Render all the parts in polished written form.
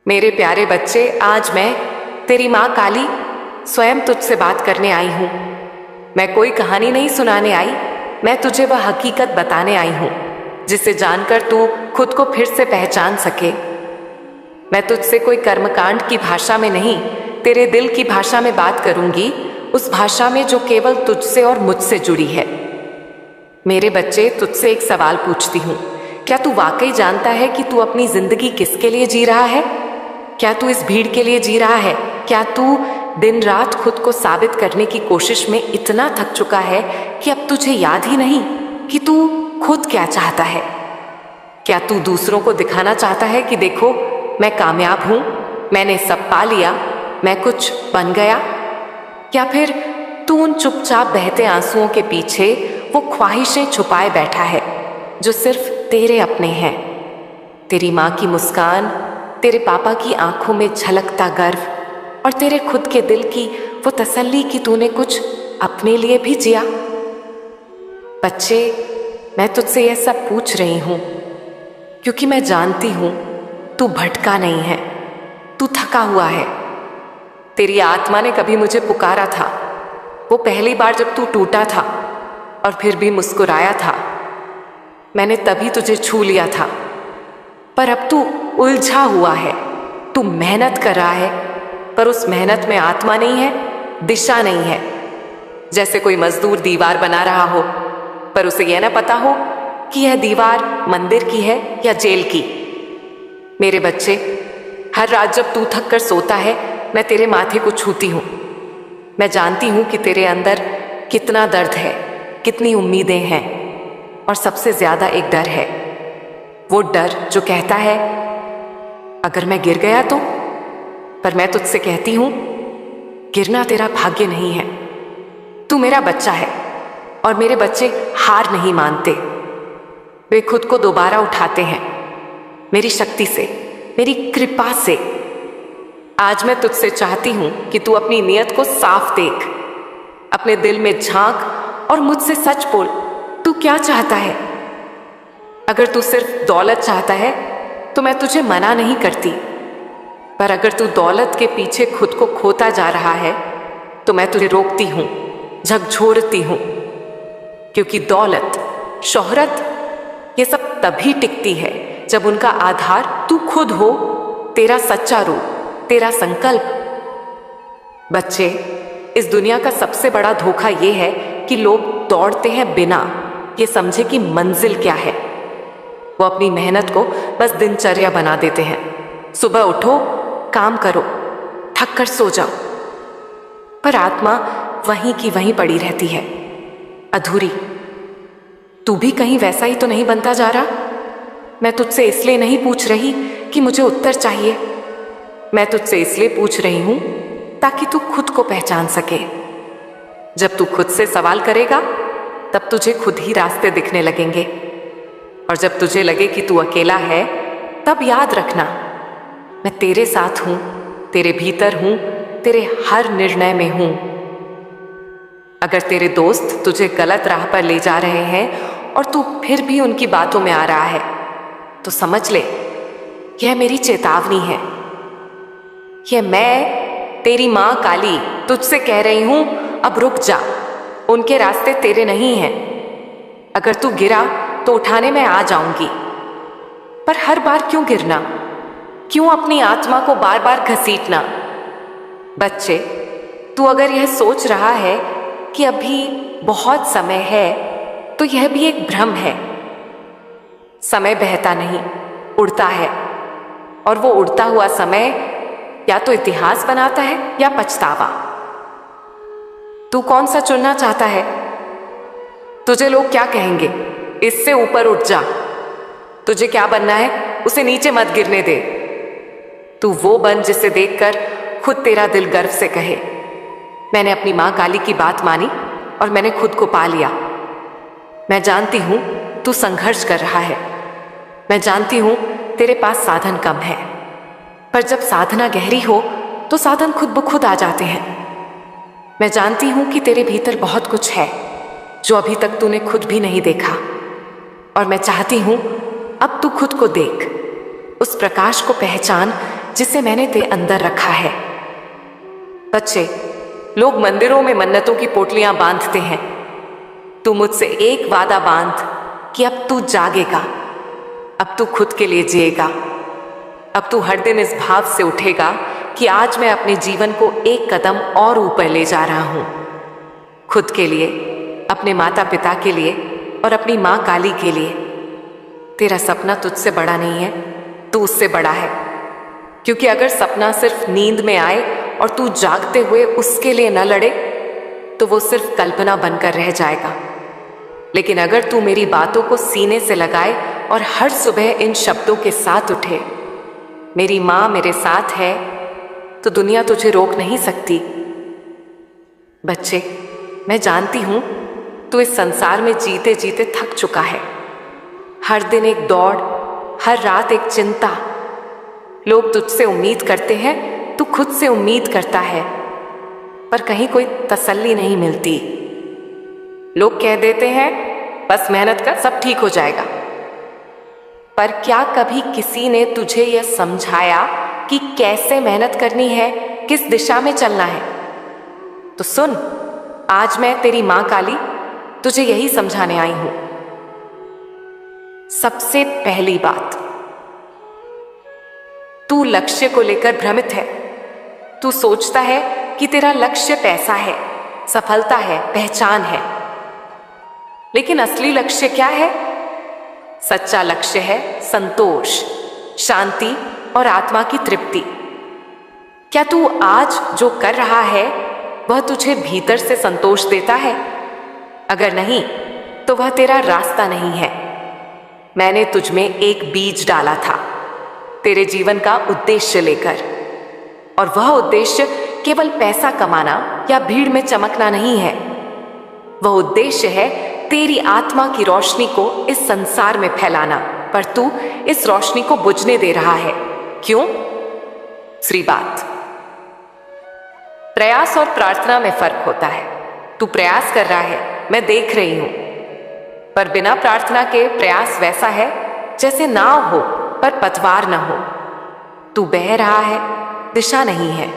मेरे प्यारे बच्चे, आज मैं तेरी माँ काली स्वयं तुझसे बात करने आई हूँ। मैं कोई कहानी नहीं सुनाने आई, मैं तुझे वह हकीकत बताने आई हूँ जिसे जानकर तू खुद को फिर से पहचान सके। मैं तुझसे कोई कर्मकांड की भाषा में नहीं, तेरे दिल की भाषा में बात करूंगी, उस भाषा में जो केवल तुझसे और मुझसे जुड़ी है। मेरे बच्चे, तुझसे एक सवाल पूछती हूँ, क्या तू वाकई जानता है कि तू अपनी जिंदगी किसके लिए जी रहा है? क्या तू इस भीड़ के लिए जी रहा है? क्या तू दिन रात खुद को साबित करने की कोशिश में इतना थक चुका है कि अब तुझे याद ही नहीं कि तू खुद क्या चाहता है? क्या तू दूसरों को दिखाना चाहता है कि देखो मैं कामयाब हूं, मैंने सब पा लिया, मैं कुछ बन गया? या फिर तू उन चुपचाप बहते आंसुओं के पीछे वो ख्वाहिशें छुपाए बैठा है जो सिर्फ तेरे अपने हैं? तेरी माँ की मुस्कान, तेरे पापा की आंखों में झलकता गर्व और तेरे खुद के दिल की वो तसल्ली कि तूने कुछ अपने लिए भी जिया। बच्चे, मैं तुझसे यह सब पूछ रही हूं क्योंकि मैं जानती हूं तू भटका नहीं है, तू थका हुआ है। तेरी आत्मा ने कभी मुझे पुकारा था, वो पहली बार जब तू टूटा था और फिर भी मुस्कुराया था। मैंने तभी तुझे छू लिया था, पर अब तू उलझा हुआ है, तू मेहनत कर रहा है, पर उस मेहनत में आत्मा नहीं है, दिशा नहीं है। जैसे कोई मजदूर दीवार बना रहा हो, पर उसे यह ना पता हो कि यह दीवार मंदिर की है या जेल की। मेरे बच्चे, हर रात जब तू थक कर सोता है, मैं तेरे माथे को छूती हूँ। मैं जानती हूँ कि तेरे अंदर कितना दर्द है, कितनी उम्मीदें हैं, और सबसे ज्यादा एक डर है। वो डर जो कहता है अगर मैं गिर गया तो? पर मैं तुझसे कहती हूं, गिरना तेरा भाग्य नहीं है। तू मेरा बच्चा है और मेरे बच्चे हार नहीं मानते, वे खुद को दोबारा उठाते हैं मेरी शक्ति से, मेरी कृपा से। आज मैं तुझसे चाहती हूं कि तू अपनी नीयत को साफ देख, अपने दिल में झांक और मुझसे सच बोल, तू क्या चाहता है? अगर तू सिर्फ दौलत चाहता है तो मैं तुझे मना नहीं करती, पर अगर तू दौलत के पीछे खुद को खोता जा रहा है तो मैं तुझे रोकती हूं, झकझोरती हूं। क्योंकि दौलत, शोहरत, ये सब तभी टिकती है जब उनका आधार तू खुद हो, तेरा सच्चा रूप, तेरा संकल्प। बच्चे, इस दुनिया का सबसे बड़ा धोखा ये है कि लोग दौड़ते हैं बिना ये समझे कि मंजिल क्या है। वो अपनी मेहनत को बस दिनचर्या बना देते हैं। सुबह उठो, काम करो, थक कर सो जाओ, पर आत्मा वहीं की वहीं पड़ी रहती है, अधूरी। तू भी कहीं वैसा ही तो नहीं बनता जा रहा? मैं तुझसे इसलिए नहीं पूछ रही कि मुझे उत्तर चाहिए, मैं तुझसे इसलिए पूछ रही हूं ताकि तू खुद को पहचान सके। जब तू खुद से सवाल करेगा तब तुझे खुद ही रास्ते दिखने लगेंगे, और जब तुझे लगे कि तू अकेला है, तब याद रखना मैं तेरे साथ हूं, तेरे भीतर हूं, तेरे हर निर्णय में हूं। अगर तेरे दोस्त तुझे गलत राह पर ले जा रहे हैं और तू फिर भी उनकी बातों में आ रहा है, तो समझ ले यह मेरी चेतावनी है। यह मैं, तेरी माँ काली, तुझसे कह रही हूं, अब रुक जा, उनके रास्ते तेरे नहीं हैं। अगर तू गिरा तो उठाने में आ जाऊंगी, पर हर बार क्यों गिरना? क्यों अपनी आत्मा को बार बार घसीटना? बच्चे, तू अगर यह सोच रहा है कि अभी बहुत समय है, तो यह भी एक भ्रम है। समय बहता नहीं, उड़ता है, और वो उड़ता हुआ समय या तो इतिहास बनाता है या पछतावा। तू कौन सा चुनना चाहता है? तुझे लोग क्या कहेंगे? इससे ऊपर उठ जा। तुझे क्या बनना है, उसे नीचे मत गिरने दे। तू वो बन जिसे देखकर खुद तेरा दिल गर्व से कहे, मैंने अपनी माँ काली की बात मानी और मैंने खुद को पा लिया। मैं जानती हूं तू संघर्ष कर रहा है, मैं जानती हूं तेरे पास साधन कम है, पर जब साधना गहरी हो तो साधन खुद ब खुद आ जाते हैं। मैं जानती हूं कि तेरे भीतर बहुत कुछ है जो अभी तक तूने खुद भी नहीं देखा, और मैं चाहती हूं अब तू खुद को देख, उस प्रकाश को पहचान जिसे मैंने तेरे अंदर रखा है। बच्चे, लोग मंदिरों में मन्नतों की पोटलियां बांधते हैं। तू मुझसे एक वादा बांध कि अब तू जागेगा, अब तू खुद के लिए जिएगा, अब तू हर दिन इस भाव से उठेगा कि आज मैं अपने जीवन को एक कदम और ऊपर ले जा रहा हूं। खुद के लिए, अपने माता पिता के लिए और अपनी माँ काली के लिए। तेरा सपना तुझसे बड़ा नहीं है, तू उससे बड़ा है। क्योंकि अगर सपना सिर्फ नींद में आए और तू जागते हुए उसके लिए न लड़े तो वो सिर्फ कल्पना बनकर रह जाएगा। लेकिन अगर तू मेरी बातों को सीने से लगाए और हर सुबह इन शब्दों के साथ उठे, मेरी माँ मेरे साथ है, तो दुनिया तुझे रोक नहीं सकती। बच्चे, मैं जानती हूं तू इस संसार में जीते जीते थक चुका है। हर दिन एक दौड़, हर रात एक चिंता। लोग तुझसे उम्मीद करते हैं, तू खुद से उम्मीद करता है, पर कहीं कोई तसल्ली नहीं मिलती। लोग कह देते हैं बस मेहनत कर, सब ठीक हो जाएगा। पर क्या कभी किसी ने तुझे यह समझाया कि कैसे मेहनत करनी है, किस दिशा में चलना है? तो सुन, आज मैं तेरी मां काली तुझे यही समझाने आई हूं। सबसे पहली बात, तू लक्ष्य को लेकर भ्रमित है। तू सोचता है कि तेरा लक्ष्य पैसा है, सफलता है, पहचान है। लेकिन असली लक्ष्य क्या है? सच्चा लक्ष्य है संतोष, शांति और आत्मा की तृप्ति। क्या तू आज जो कर रहा है वह तुझे भीतर से संतोष देता है? अगर नहीं तो वह तेरा रास्ता नहीं है। मैंने तुझ में एक बीज डाला था तेरे जीवन का उद्देश्य लेकर, और वह उद्देश्य केवल पैसा कमाना या भीड़ में चमकना नहीं है। वह उद्देश्य है तेरी आत्मा की रोशनी को इस संसार में फैलाना, पर तू इस रोशनी को बुझने दे रहा है। क्यों? दूसरी बात, प्रयास और प्रार्थना में फर्क होता है। तू प्रयास कर रहा है, मैं देख रही हूं, पर बिना प्रार्थना के प्रयास वैसा है जैसे नाव हो पर पतवार न हो। तू बह रहा है, दिशा नहीं है।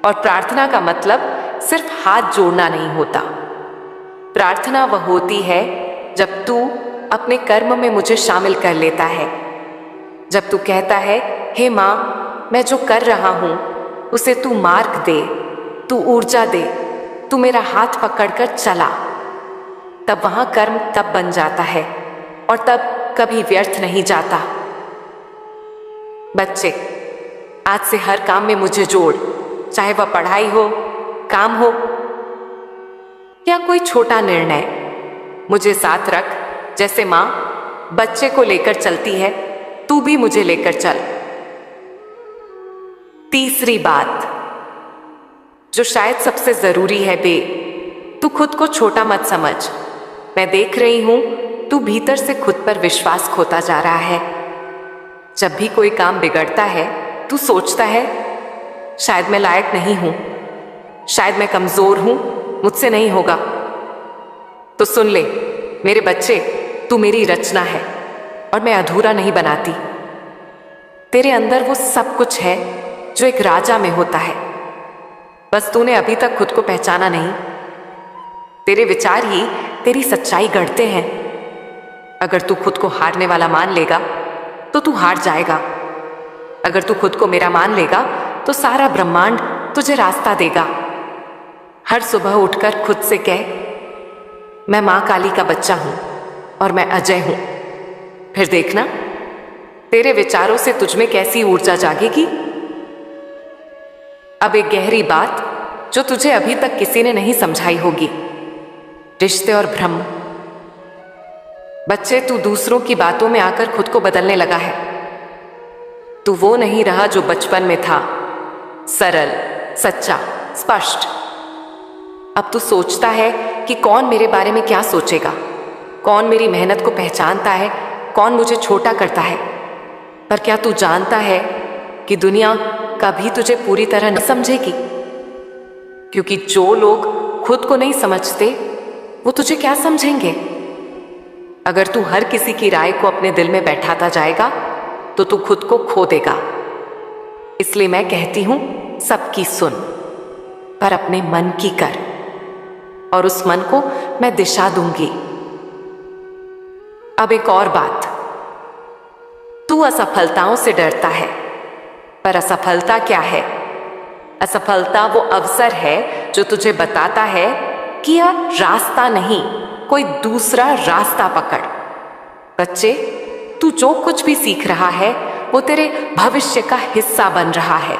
और प्रार्थना का मतलब सिर्फ हाथ जोड़ना नहीं होता। प्रार्थना वह होती है जब तू अपने कर्म में मुझे शामिल कर लेता है। जब तू कहता है, हे मां, मैं जो कर रहा हूं उसे तू मार्ग दे, तू ऊर्जा दे, तू मेरा हाथ पकड़कर चला। तब वहां कर्म तब बन जाता है और तब कभी व्यर्थ नहीं जाता। बच्चे, आज से हर काम में मुझे जोड़, चाहे वह पढ़ाई हो, काम हो या कोई छोटा निर्णय। मुझे साथ रख। जैसे मां बच्चे को लेकर चलती है, तू भी मुझे लेकर चल। तीसरी बात, जो शायद सबसे जरूरी है, तू खुद को छोटा मत समझ। मैं देख रही हूं तू भीतर से खुद पर विश्वास खोता जा रहा है। जब भी कोई काम बिगड़ता है, तू सोचता है शायद मैं लायक नहीं हूं, शायद मैं कमजोर हूं, मुझसे नहीं होगा। तो सुन ले मेरे बच्चे, तू मेरी रचना है और मैं अधूरा नहीं बनाती। तेरे अंदर वो सब कुछ है जो एक राजा में होता है, बस तूने अभी तक खुद को पहचाना नहीं। तेरे विचार ही तेरी सच्चाई गढ़ते हैं। अगर तू खुद को हारने वाला मान लेगा तो तू हार जाएगा। अगर तू खुद को मेरा मान लेगा तो सारा ब्रह्मांड तुझे रास्ता देगा। हर सुबह उठकर खुद से कह, मैं मां काली का बच्चा हूं और मैं अजय हूं। फिर देखना तेरे विचारों से तुझ में कैसी ऊर्जा जागेगी। अब एक गहरी बात जो तुझे अभी तक किसी ने नहीं समझाई होगी, रिश्ते और भ्रम। बच्चे, तू दूसरों की बातों में आकर खुद को बदलने लगा है। तू वो नहीं रहा जो बचपन में था, सरल, सच्चा, स्पष्ट। अब तू सोचता है कि कौन मेरे बारे में क्या सोचेगा, कौन मेरी मेहनत को पहचानता है, कौन मुझे छोटा करता है। पर क्या तू जानता है कि दुनिया कभी तुझे पूरी तरह नहीं समझेगी? क्योंकि जो लोग खुद को नहीं समझते वो तुझे क्या समझेंगे? अगर तू हर किसी की राय को अपने दिल में बैठाता जाएगा तो तू खुद को खो देगा। इसलिए मैं कहती हूं सबकी सुन, पर अपने मन की कर, और उस मन को मैं दिशा दूंगी। अब एक और बात, तू असफलताओं से डरता है, पर असफलता क्या है? असफलता वो अवसर है जो तुझे बताता है कि यह रास्ता नहीं, कोई दूसरा रास्ता पकड़। बच्चे, तू जो कुछ भी सीख रहा है वो तेरे भविष्य का हिस्सा बन रहा है।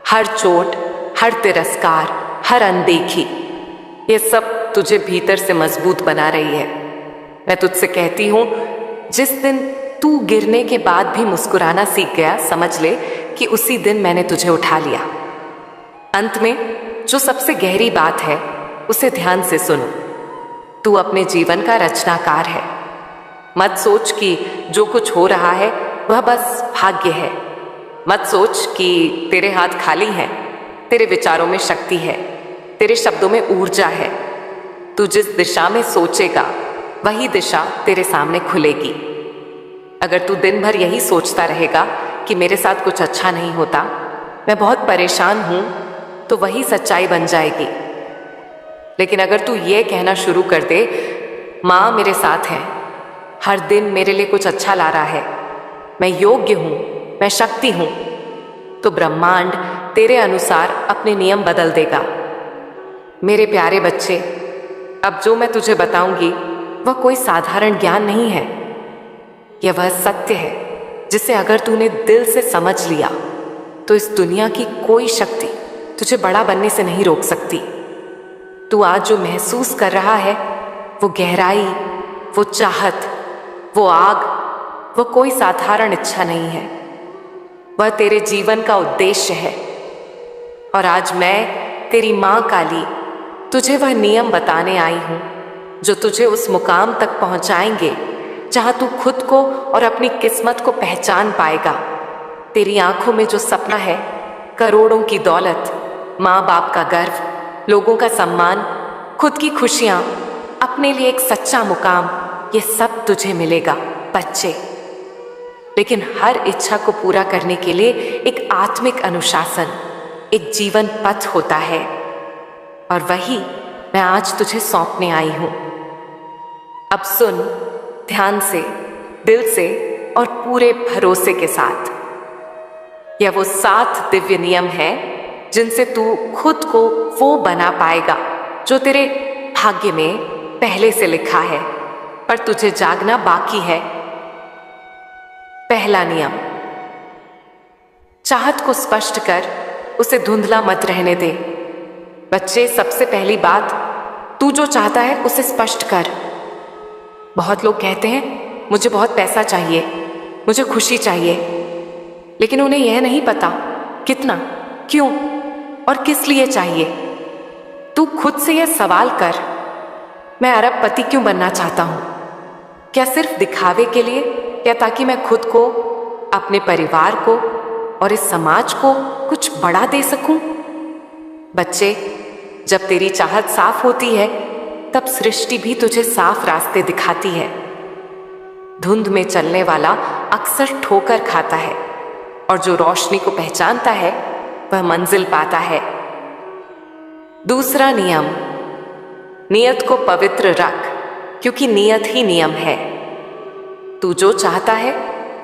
हर चोट, हर तिरस्कार, हर अनदेखी, ये सब तुझे भीतर से मजबूत बना रही है। मैं तुझसे कहती हूं, जिस दिन तू गिरने के बाद भी मुस्कुराना सीख गया, समझ ले कि उसी दिन मैंने तुझे उठा लिया। अंत में जो सबसे गहरी बात है उसे ध्यान से सुनो। तू अपने जीवन का रचनाकार है। मत सोच कि जो कुछ हो रहा है वह बस भाग्य है। मत सोच कि तेरे हाथ खाली हैं। तेरे विचारों में शक्ति है, तेरे शब्दों में ऊर्जा है। तू जिस दिशा में सोचेगा वही दिशा तेरे सामने खुलेगी। अगर तू दिन भर यही सोचता रहेगा कि मेरे साथ कुछ अच्छा नहीं होता, मैं बहुत परेशान हूं, तो वही सच्चाई बन जाएगी। लेकिन अगर तू ये कहना शुरू कर दे, माँ मेरे साथ है, हर दिन मेरे लिए कुछ अच्छा ला रहा है, मैं योग्य हूं, मैं शक्ति हूं, तो ब्रह्मांड तेरे अनुसार अपने नियम बदल देगा। मेरे प्यारे बच्चे, अब जो मैं तुझे बताऊंगी वह कोई साधारण ज्ञान नहीं है। यह वह सत्य है जिसे अगर तूने दिल से समझ लिया तो इस दुनिया की कोई शक्ति तुझे बड़ा बनने से नहीं रोक सकती। तू आज जो महसूस कर रहा है वो गहराई, वो चाहत, वो आग, वो कोई साधारण इच्छा नहीं है, वह तेरे जीवन का उद्देश्य है। और आज मैं तेरी माँ काली तुझे वह नियम बताने आई हूं जो तुझे उस मुकाम तक पहुंचाएंगे जहां तू खुद को और अपनी किस्मत को पहचान पाएगा। तेरी आंखों में जो सपना है, करोड़ों की दौलत, माँ बाप का गर्व, लोगों का सम्मान, खुद की खुशियां, अपने लिए एक सच्चा मुकाम, ये सब तुझे मिलेगा बच्चे। लेकिन हर इच्छा को पूरा करने के लिए एक आत्मिक अनुशासन, एक जीवन पथ होता है, और वही मैं आज तुझे सौंपने आई हूं। अब सुन ध्यान से, दिल से और पूरे भरोसे के साथ। यह वो 7 दिव्य नियम है जिनसे तू खुद को वो बना पाएगा जो तेरे भाग्य में पहले से लिखा है, पर तुझे जागना बाकी है। पहला नियम, चाहत को स्पष्ट कर, उसे धुंधला मत रहने दे। बच्चे, सबसे पहली बात, तू जो चाहता है उसे स्पष्ट कर। बहुत लोग कहते हैं मुझे बहुत पैसा चाहिए, मुझे खुशी चाहिए, लेकिन उन्हें यह नहीं पता कितना, क्यों और किस लिए चाहिए। तू खुद से यह सवाल कर, मैं अरबपति क्यों बनना चाहता हूं? क्या सिर्फ दिखावे के लिए, या ताकि मैं खुद को, अपने परिवार को और इस समाज को कुछ बड़ा दे सकूं? बच्चे, जब तेरी चाहत साफ होती है तब सृष्टि भी तुझे साफ रास्ते दिखाती है। धुंध में चलने वाला अक्सर ठोकर खाता है, और जो रोशनी को पहचानता है वह मंजिल पाता है। दूसरा नियम, नियत को पवित्र रख, क्योंकि नियत ही नियम है। तू जो चाहता है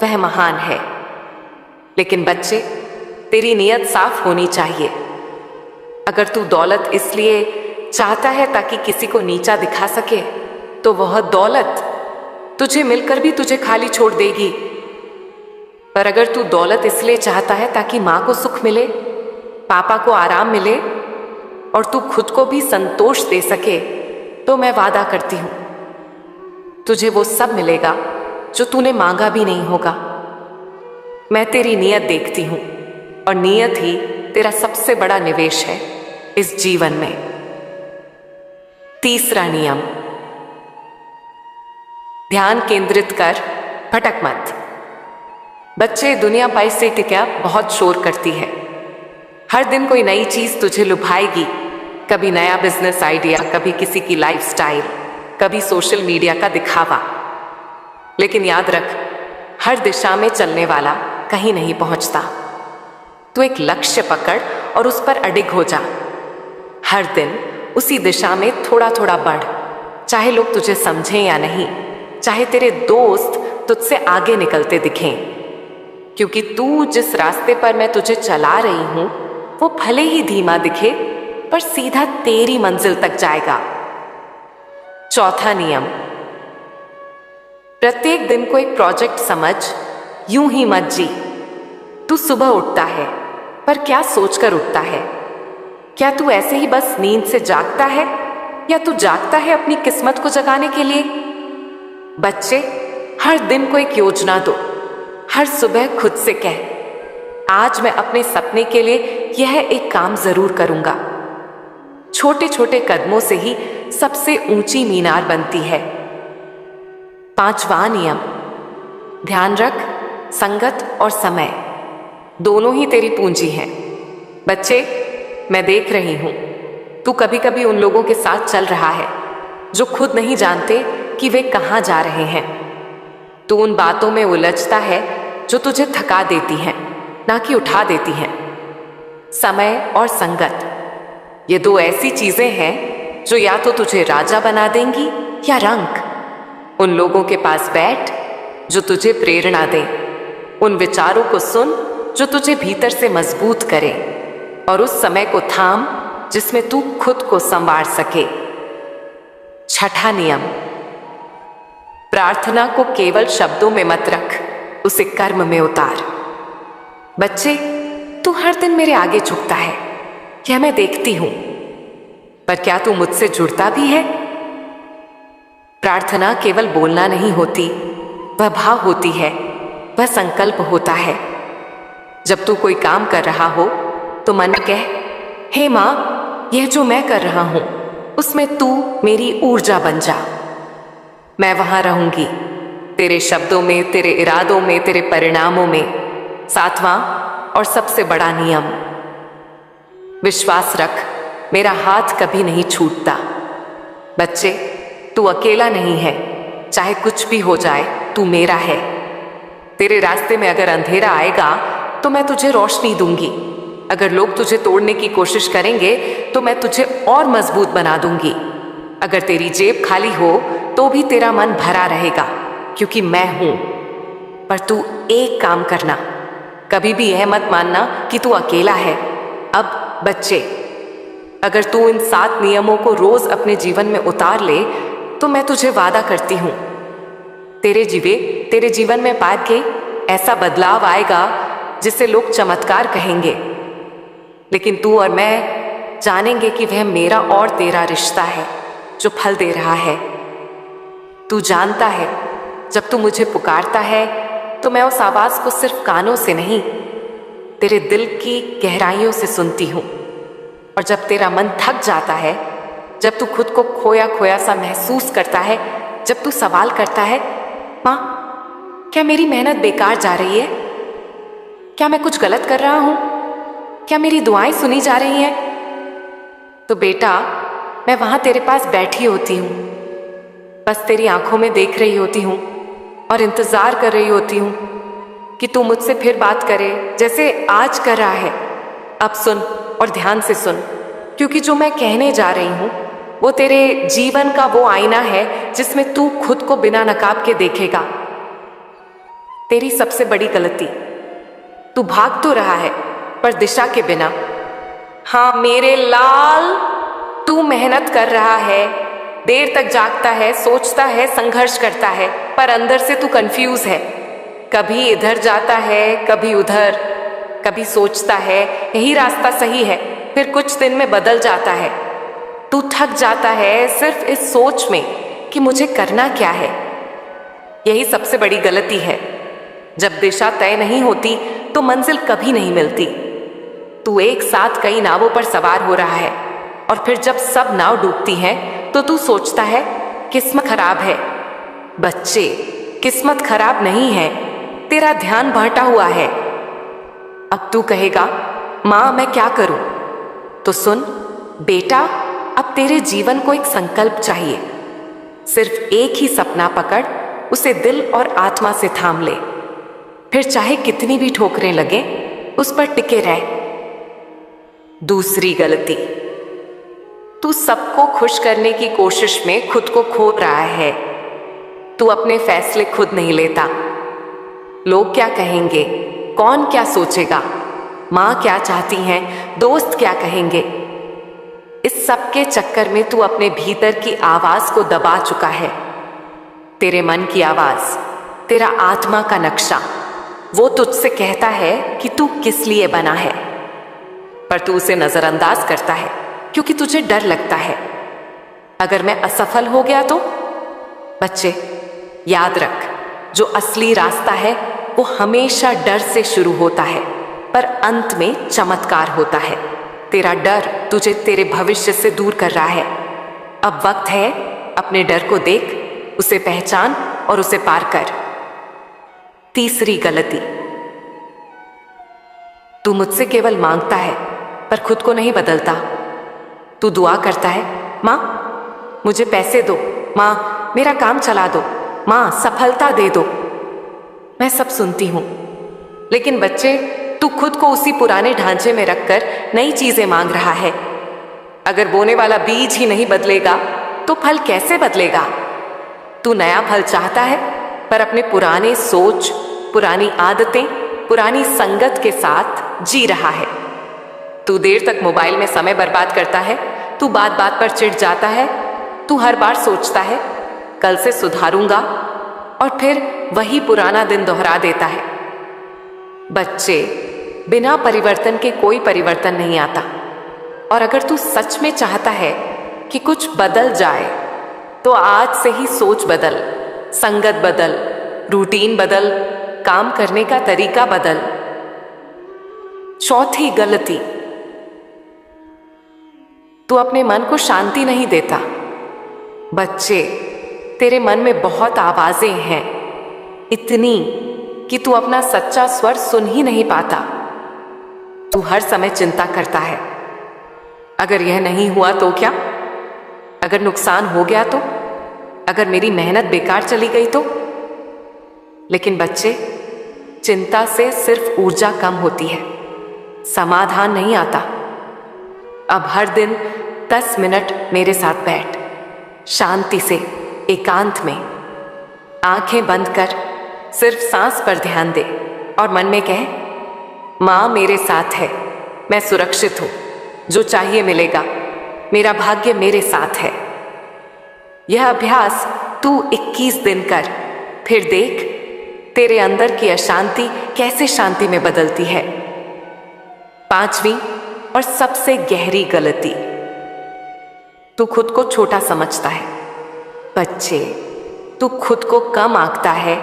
वह महान है, लेकिन बच्चे, तेरी नियत साफ होनी चाहिए। अगर तू दौलत इसलिए चाहता है ताकि किसी को नीचा दिखा सके, तो वह दौलत तुझे मिलकर भी तुझे खाली छोड़ देगी। पर अगर तू दौलत इसलिए चाहता है ताकि माँ को सुख मिले, पापा को आराम मिले और तू खुद को भी संतोष दे सके, तो मैं वादा करती हूं तुझे वो सब मिलेगा जो तूने मांगा भी नहीं होगा। मैं तेरी नियत देखती हूं, और नियत ही तेरा सबसे बड़ा निवेश है इस जीवन में। तीसरा नियम, ध्यान केंद्रित कर, भटक मत। बच्चे, दुनिया पैसे की क्या बहुत शोर करती है। हर दिन कोई नई चीज तुझे लुभाएगी, कभी नया बिजनेस आइडिया, कभी किसी की लाइफस्टाइल, कभी सोशल मीडिया का दिखावा। लेकिन याद रख, हर दिशा में चलने वाला कहीं नहीं पहुंचता। तू एक लक्ष्य पकड़ और उस पर अडिग हो जा। हर दिन उसी दिशा में थोड़ा थोड़ा बढ़, चाहे लोग तुझे समझें या नहीं, चाहे तेरे दोस्त तुझसे आगे निकलते दिखें, क्योंकि तू जिस रास्ते पर मैं तुझे चला रही हूं वो भले ही धीमा दिखे पर सीधा तेरी मंजिल तक जाएगा। चौथा नियम, प्रत्येक दिन को एक प्रोजेक्ट समझ, यूं ही मत जी। तू सुबह उठता है पर क्या सोचकर उठता है? क्या तू ऐसे ही बस नींद से जागता है या तू जागता है अपनी किस्मत को जगाने के लिए? बच्चे, हर दिन को एक योजना दो। हर सुबह खुद से कह, आज मैं अपने सपने के लिए यह एक काम जरूर करूंगा। छोटे छोटे कदमों से ही सबसे ऊंची मीनार बनती है। पांचवा नियम, ध्यान रख, संगत और समय दोनों ही तेरी पूंजी हैं। बच्चे, मैं देख रही हूं तू कभी कभी उन लोगों के साथ चल रहा है जो खुद नहीं जानते कि वे कहां जा रहे हैं। तू उन बातों में उलझता है जो तुझे थका देती हैं, ना कि उठा देती हैं। समय और संगत, ये दो ऐसी चीजें हैं जो या तो तुझे राजा बना देंगी या रंक। उन लोगों के पास बैठ जो तुझे प्रेरणा दें, उन विचारों को सुन जो तुझे भीतर से मजबूत करें, और उस समय को थाम जिसमें तू खुद को संवार सके। छठा नियम, प्रार्थना को केवल शब्दों में मत रख, उसे कर्म में उतार। बच्चे, तू हर दिन मेरे आगे झुकता है, यह मैं देखती हूं, पर क्या तू मुझसे जुड़ता भी है? प्रार्थना केवल बोलना नहीं होती, वह भाव होती है, वह संकल्प होता है। जब तू कोई काम कर रहा हो तो मन में कह, हे मां, यह जो मैं कर रहा हूं उसमें तू मेरी ऊर्जा बन जा। मैं वहां रहूंगी, तेरे शब्दों में, तेरे इरादों में, तेरे परिणामों में। सातवां और सबसे बड़ा नियम, विश्वास रख, मेरा हाथ कभी नहीं छूटता। बच्चे, तू अकेला नहीं है, चाहे कुछ भी हो जाए तू मेरा है। तेरे रास्ते में अगर अंधेरा आएगा तो मैं तुझे रोशनी दूंगी। अगर लोग तुझे तोड़ने की कोशिश करेंगे तो मैं तुझे और मजबूत बना दूंगी। अगर तेरी जेब खाली हो तो भी तेरा मन भरा रहेगा, क्योंकि मैं हूं। पर तू एक काम करना, कभी भी यह मत मानना कि तू अकेला है। अब बच्चे, अगर तू इन 7 नियमों को रोज अपने जीवन में उतार ले तो मैं तुझे वादा करती हूं, तेरे जीवन में पाद के ऐसा बदलाव आएगा जिसे लोग चमत्कार कहेंगे। लेकिन तू और मैं जानेंगे कि वह मेरा और तेरा रिश्ता है जो फल दे रहा है। तू जानता है, जब तू मुझे पुकारता है तो मैं उस आवाज को सिर्फ कानों से नहीं, तेरे दिल की गहराइयों से सुनती हूं। और जब तेरा मन थक जाता है, जब तू खुद को खोया खोया सा महसूस करता है, जब तू सवाल करता है, मां, क्या मेरी मेहनत बेकार जा रही है? क्या मैं कुछ गलत कर रहा हूं? क्या मेरी दुआएं सुनी जा रही हैं? तो बेटा, मैं वहां तेरे पास बैठी होती हूं, बस तेरी आंखों में देख रही होती हूं और इंतजार कर रही होती हूं कि तू मुझसे फिर बात करे, जैसे आज कर रहा है। अब सुन और ध्यान से सुन, क्योंकि जो मैं कहने जा रही हूं वो तेरे जीवन का वो आईना है जिसमें तू खुद को बिना नकाब के देखेगा। तेरी सबसे बड़ी गलती, तू भाग तो रहा है पर दिशा के बिना। हाँ मेरे लाल, तू मेहनत कर रहा है, देर तक जागता है, सोचता है, संघर्ष करता है, पर अंदर से तू कंफ्यूज है। कभी इधर जाता है, कभी उधर, कभी सोचता है यही रास्ता सही है, फिर कुछ दिन में बदल जाता है। तू थक जाता है सिर्फ इस सोच में कि मुझे करना क्या है। यही सबसे बड़ी गलती है। जब दिशा तय नहीं होती तो मंजिल कभी नहीं मिलती। तू एक साथ कई नावों पर सवार हो रहा है और फिर जब सब नाव डूबती हैं तो तू सोचता है किस्मत खराब है। बच्चे, किस्मत खराब नहीं है, तेरा ध्यान बहटा हुआ है। अब तू कहेगा, मां मैं क्या करूं? तो सुन बेटा, अब तेरे जीवन को एक संकल्प चाहिए। सिर्फ एक ही सपना पकड़, उसे दिल और आत्मा से थाम ले। फिर चाहे कितनी भी ठोकरें लगे, उस पर टिके रह। दूसरी गलती, तू सबको खुश करने की कोशिश में खुद को खो रहा है। तू अपने फैसले खुद नहीं लेता। लोग क्या कहेंगे, कौन क्या सोचेगा, माँ क्या चाहती हैं, दोस्त क्या कहेंगे, इस सब के चक्कर में तू अपने भीतर की आवाज को दबा चुका है। तेरे मन की आवाज, तेरा आत्मा का नक्शा, वो तुझसे कहता है कि तू किस लिए बना है, पर तू उसे नजरअंदाज करता है क्योंकि तुझे डर लगता है, अगर मैं असफल हो गया तो। बच्चे, याद रख, जो असली रास्ता है वो हमेशा डर से शुरू होता है, पर अंत में चमत्कार होता है। तेरा डर तुझे तेरे भविष्य से दूर कर रहा है। अब वक्त है, अपने डर को देख, उसे पहचान और उसे पार कर। तीसरी गलती, तू मुझसे केवल मांगता है पर खुद को नहीं बदलता। तू दुआ करता है, माँ मुझे पैसे दो, माँ मेरा काम चला दो, माँ सफलता दे दो। मैं सब सुनती हूं, लेकिन बच्चे, तू खुद को उसी पुराने ढांचे में रखकर नई चीजें मांग रहा है। अगर बोने वाला बीज ही नहीं बदलेगा तो फल कैसे बदलेगा। तू नया फल चाहता है पर अपने पुराने सोच, पुरानी आदतें, पुरानी संगत के साथ जी रहा है। तू देर तक मोबाइल में समय बर्बाद करता है, तू बात बात पर चिढ़ जाता है, तू हर बार सोचता है कल से सुधारूंगा, और फिर वही पुराना दिन दोहरा देता है। बच्चे, बिना परिवर्तन के कोई परिवर्तन नहीं आता, और अगर तू सच में चाहता है कि कुछ बदल जाए तो आज से ही सोच बदल, संगत बदल, रूटीन बदल, काम करने का तरीका बदल। चौथी गलती, तू अपने मन को शांति नहीं देता। बच्चे, तेरे मन में बहुत आवाजें हैं, इतनी कि तू अपना सच्चा स्वर सुन ही नहीं पाता। तू हर समय चिंता करता है, अगर यह नहीं हुआ तो क्या, अगर नुकसान हो गया तो, अगर मेरी मेहनत बेकार चली गई तो। लेकिन बच्चे, चिंता से सिर्फ ऊर्जा कम होती है, समाधान नहीं आता। अब हर दिन 10 मिनट मेरे साथ बैठ, शांति से, एकांत में, आंखें बंद कर, सिर्फ सांस पर ध्यान दे और मन में कह, माँ मेरे साथ है, मैं सुरक्षित हूं, जो चाहिए मिलेगा, मेरा भाग्य मेरे साथ है। यह अभ्यास तू 21 दिन कर, फिर देख तेरे अंदर की अशांति कैसे शांति में बदलती है। पांचवी और सबसे गहरी गलती, तू खुद को छोटा समझता है। बच्चे, तू खुद को कम आंकता है।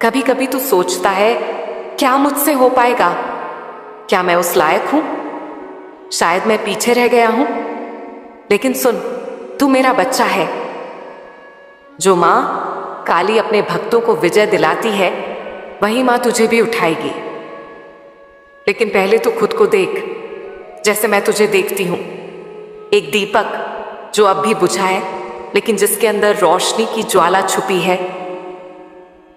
कभी कभी तू सोचता है, क्या मुझसे हो पाएगा, क्या मैं उस लायक हूं, शायद मैं पीछे रह गया हूं। लेकिन सुन, तू मेरा बच्चा है। जो मां काली अपने भक्तों को विजय दिलाती है, वही मां तुझे भी उठाएगी। लेकिन पहले तू खुद को देख, जैसे मैं तुझे देखती हूं, एक दीपक जो अब भी बुझा है, लेकिन जिसके अंदर रोशनी की ज्वाला छुपी है।